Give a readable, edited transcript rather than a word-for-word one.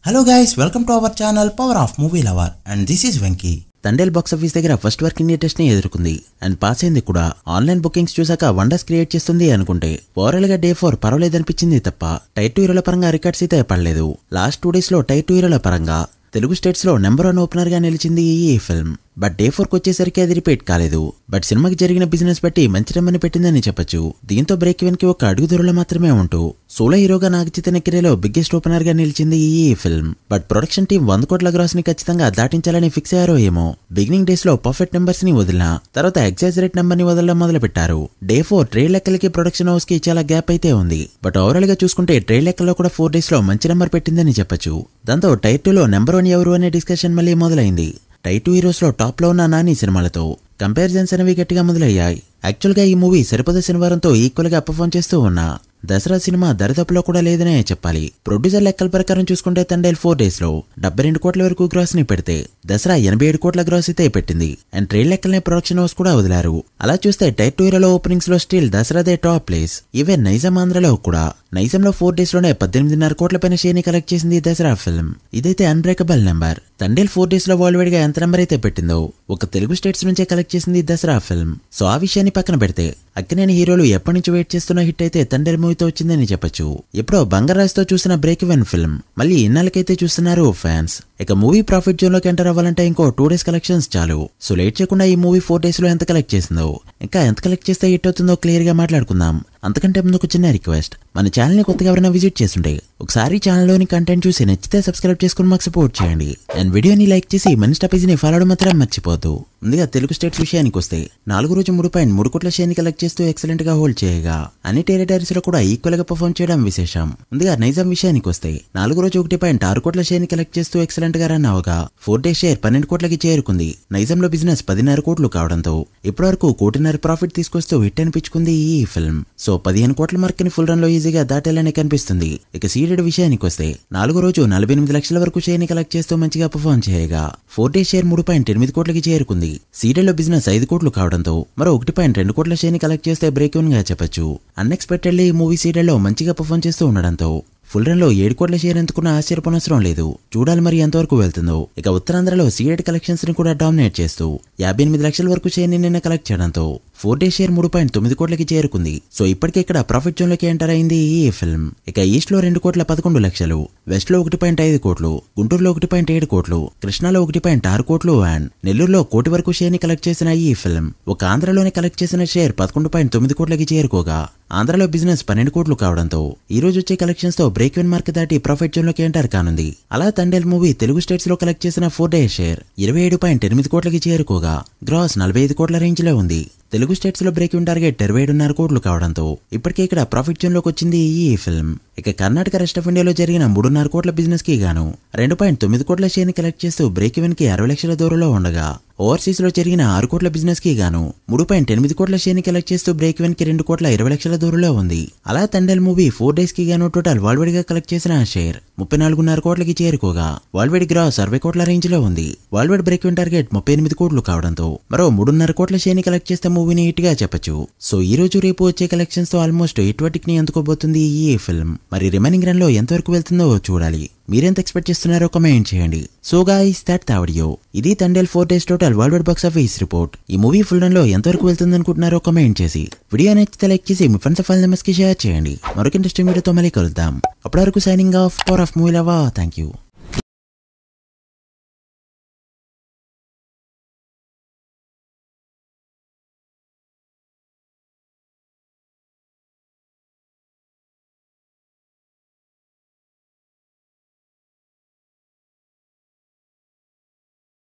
Hello guys, welcome to our channel Power of Movie Lover and this is Venki. Thandel box office దగ్గర first working day test ని ఎదుర్కొంది and pass అయింది కూడా. Online bookings చూసాక wonders create చేస్తుంది అనుకుంటే overall గా day 4 పర్వాలేదనిపించింది తప్ప tyre 2 హీరోల పరంగా రికార్డ్స్ అయితే పడలేదు. లాస్ట్ 2 డేస్ లో టైర్ 2 హీరోల పరంగా తెలుగు స్టేట్స్ లో నెంబర్ 1 ఓపెనర్ గా నిలిచింది ఈ ఫిల్మ్. బట్ డే 4 వచ్చేసరికి అది రిపీట్ కాలేదు. బట్ సినిమాకి జరిగిన బిజినెస్ బట్టి మంచి నెంబర్ని పెట్టిందని చెప్పొచ్చు. దీంతో బ్రేక్ ఈవెన్ కి ఒక అడుగు దూరంలో మాత్రమే ఉంటూ సోలో హీరోగా నాగ చైతన్య కెరీర్లో బిగ్గెస్ట్ ఓపెనర్ గా నిలిచింది ఈ ఫిల్మ్. బట్ ప్రొడక్షన్ టీం 100 కోట్ల గ్రాస్ ని ఖచ్చితంగా దాటించాలని ఫిక్స్ అయ్యారో ఏమో. బిగినింగ్ డేస్ లో పర్ఫెక్ట్ నెంబర్స్ ని వదిలినా తర్వాత ఎగ్జాజరేట్ నెంబర్ ని వదలడం మొదలు పెట్టారు. డే 4 ట్రేడ్ లెక్కలకి ప్రొడక్షన్ హౌస్ కి చాలా గ్యాప్ అయితే ఉంది. బట్ ఓవరాల్ గా చూసుకుంటే ట్రేడ్ లెక్కల్లో కూడా 4 డేస్ లో మంచి నెంబర్ పెట్టిందని చెప్పొచ్చు. దాంతో టైర్ 2 లో నెంబర్ 1 ఎవరు అనే డిస్కషన్ మళ్ళీ మొదలైంది. టైర్ 2 హీరోస్ లో టాప్ లో ఉన్న నాని సినిమాలతో కంపారిజన్స్ అనేవి గట్టిగా మొదలయ్యాయి. యాక్చువల్ గా ఈ మూవీ సరిపోద శనివారంతో ఈక్వల్ గా పర్ఫార్మ్ చేస్తూ ఉన్నా దసరా సినిమా దరిదాపులో కూడా లేదనే చెప్పాలి. ప్రొడ్యూసర్ లెక్కల ప్రకారం చూసుకుంటే తండేల్ 4 డేస్ లో 72 కోట్ల వరకు గ్రాస్ ని పెడితే దసరా 87 కోట్ల గ్రాస్ అయితే పెట్టింది. అండ్ ట్రేడ్ లెక్కలనే ప్రొడక్షన్ హౌస్ కూడా వదిలారు. అలా చూస్తే టైర్ 2 హీరోలో ఓపెనింగ్స్ లో స్టిల్ దసరాదే టాప్ ప్లేస్. ఈవెన్ నైజాం ఆంధ్రలో కూడా నైజాంలో 4 డేస్ లోనే 18.5 కోట్ల పైన షేర్ ని కలెక్ట్ చేసింది దసరా ఫిల్మ్. ఇదైతే అన్బ్రేకబుల్ నెంబర్. తండేల్ 4 డేస్ లో వరల్డ్ వైడ్ గా ఎంత నెంబర్ అయితే పెట్టిందో ఒక తెలుగు స్టేట్స్ నుంచే కలెక్ట్ చేసింది దసరా ఫిల్మ్. సో ఆ విషయాన్ని పక్కన పెడితే అక్కినేని హీరోలు ఎప్పటి నుంచి వెయిట్ చేస్తున్న హిట్ అయితే తండేల్ మూవీతో వచ్చిందని చెప్పొచ్చు. ఎప్పుడో బంగారాజ్ తో చూసిన బ్రేక్ ఈవెన్ ఫిల్మ్ మళ్ళీ ఇన్నాళ్ళకైతే చూస్తున్నారు ఫ్యాన్స్. ఇక మూవీ ప్రాఫిట్ జోన్ లోకి ఎంటర్ అవ్వాలంటే ఇంకో 2 డేస్ కలెక్షన్స్ చాలు. సో లేట్ చేయకుండా ఈ మూవీ 4 డేస్ లో ఎంత కలెక్ట్ చేసిందో ఇంకా ఎంత కలెక్ట్ చేస్తే హిట్ అవుతుందో క్లియర్ గా మాట్లాడుకుందాం. అంతకంటే ముందు ఒక చిన్న రిక్వెస్ట్, మన ఛానల్ ని కొత్తగా ఎవరైనా విజిట్ చేస్తుంటే ఒకసారి ఛానల్ లోని కంటెంట్ చూసి నచ్చితే సబ్స్క్రైబ్ చేసుకుని మాకు సపోర్ట్ చేయండి. అండ్ వీడియోని లైక్ చేసి మన ఇన్స్టా పేజ్ ని ఫాలో అవడం మాత్రం మర్చిపోద్దు. ముందుగా తెలుగు స్టేట్స్ విషయానికి వస్తే 4 రోజు 3.3 కోట్ల షేర్ ని కలెక్ట్ చేస్తూ ఎక్సలెంట్ గా హోల్డ్ చేయగా అన్ని టెరిటరీస్ లో కూడా ఈక్వల్ గా పర్ఫార్మ్ చేయడం విశేషం. ముందుగా నైజాం విషయానికి వస్తే 4 రోజు 1.6 కోట్ల షేర్ ని కలెక్ట్ చేస్తూ ఎక్సలెంట్ గా రన్ అవగా 4 డే షేర్ 12 కోట్లకి చేరుకుంది. నైజాం లో బిజినెస్ 10.5 కోట్లు కావడంతో ఇప్పటివరకు 1.5 కోటి ప్రాఫిట్ తీసుకొస్తూ హిట్ అనిపించుకుంది ఈ ఫిల్మ్. సో 15 కోట్ల మార్క్ ని ఫుల్ రన్ లో ఈజీగా దాటాలని కనిపిస్తుంది. ఇక సీడెడ్ విషయానికి వస్తే 4 రోజు 48 లక్షల వరకు షేర్ ని కలెక్ట్ చేస్తూ మంచిగా పర్ఫార్మ్ చేయగా 4 డే షేర్ 3.8 కోట్లకి చేరుకుంది. సీడెడ్ లో బిజినెస్ 5 కోట్లు కావడంతో మరో 1.2 కోట్ల షేర్ ని కలెక్ట్ చేస్తే బ్రేక్ ఈవెన్ గా చెప్పొచ్చు. అన్ఎక్స్పెక్టెడ్లీ ఈ మూవీ సీడెడ్ లో మంచిగా పర్ఫార్మ్ చేస్తూ ఉండడంతో ఫుల్ రన్ లో 7 కోట్ల షేర్ ఎందుకున్న ఆశ్చర్యపోనవసరం లేదు. చూడాలి మరి ఎంతవరకు వెళ్తుందో. ఇక ఉత్తరాంధ్రలో సీడెడ్ కలెక్షన్స్ ని కూడా డామినేట్ చేస్తూ 58 లక్షల వరకు షేర్ ని నిన్న కలెక్ట్ చేయడంతో 4 డే షేర్ 3.9 కోట్లకి చేరుకుంది. సో ఇప్పటికే ఇక్కడ ప్రాఫిట్ జోన్ లోకి ఎంటర్ అయింది ఈ ఫిల్మ్. ఇక ఈస్ట్ లో 2 కోట్ల 11 లక్షలు, వెస్ట్ లో 1.5 కోట్లు, గుంటూరులో 1.7 కోట్లు, కృష్ణాలో 1.6 కోట్లు అండ్ నెల్లూరులో 1 కోటి వరకు షేర్ ని కలెక్ట్ చేసిన ఈ ఫిల్మ్ ఒక ఆంధ్రలోనే కలెక్ట్ చేసిన షేర్ 11.9 కోట్లకి చేరుకోగా ఆంధ్రలో బిజినెస్ 12 కోట్లు కావడంతో ఈ రోజు వచ్చే కలెక్షన్స్ తో బ్రేక్ ఈవెన్ మార్క్ దాటి ప్రాఫిట్ జోన్ లోకి ఎంటర్ కానుంది. అలా తండేల్ మూవీ తెలుగు స్టేట్స్ లో కలెక్ట్ చేసిన 4 డే షేర్ 27.8 కోట్లకి చేరుకోగా గ్రాస్ 45 కోట్ల రేంజ్ లో ఉంది. తెలుగు స్టేట్స్ లో బ్రేక్ ఈవెన్ టార్గెట్ 27.5 కోట్లు కావడంతో ఇప్పటికే ఇక్కడ ప్రాఫిట్ జోన్ లోకి వచ్చింది ఈ ఫిల్మ్. ఇక కర్ణాటక రెస్ట్ ఆఫ్ ఇండియాలో జరిగిన 3.5 కోట్ల బిజినెస్ కి గాను 2.9 కోట్ల షేర్ ని కలెక్ట్ చేస్తూ బ్రేక్ ఈవెన్ కి 60 లక్షల దూరంలో ఉండగా ఓవర్సీస్ లో జరిగిన 6 కోట్ల బిజినెస్ కి గాను 3.8 కోట్ల షేర్ ని కలెక్ట్ చేస్తూ బ్రేక్ ఈవెన్ కి 2 కోట్ల 20 లక్షల దూరంలో ఉంది. అలా తండేల్ మూవీ 4 డేస్ కి గాను టోటల్ వరల్డ్ వైడ్ గా కలెక్ట్ చేసిన షేర్ 34.5 కోట్లకి చేరుకోగా వరల్డ్ వైడ్ గ్రాస్ 60 కోట్ల రేంజ్ లో ఉంది. World wide break even target 38 కోట్లు కావడంతో మరో 3.5 కోట్ల షేర్ ని కలెక్ట్ చేస్తే మూవీని హిట్ గా చెప్పొచ్చు. సో ఈ రోజు రేపు వచ్చే కలెక్షన్స్ తో ఆల్మోస్ట్ హిట్ వర్టిక్ ని అందుకోబోతుంది ఈ ఫిల్మ్. మరి రిమైనింగ్ రన్ లో ఎంతవరకు వెళ్తుందో చూడాలి. మీరెంత ఎక్స్పెక్ట్ చేస్తున్నారో కామెంట్ చేయండి. So guys that the video. ఇది Thandel 4 days total world wide box office report. ఈ మూవీ ఫుల్ రన్ లో ఎంతవరకు వెళ్తుంది అనుకుంటున్నారో కామెంట్ చేసి వీడియో నచ్చితే లైక్ చేసి మీ ఫ్రెండ్స్ ఫైల్ నెంబర్స్ కి షేర్ చేయండి. మరొక ఇంట్రెస్టింగ్ వీడియోతో మళ్ళీ కలుద్దాం. అప్పటి వరకు signing off power of movie lover. Thank you.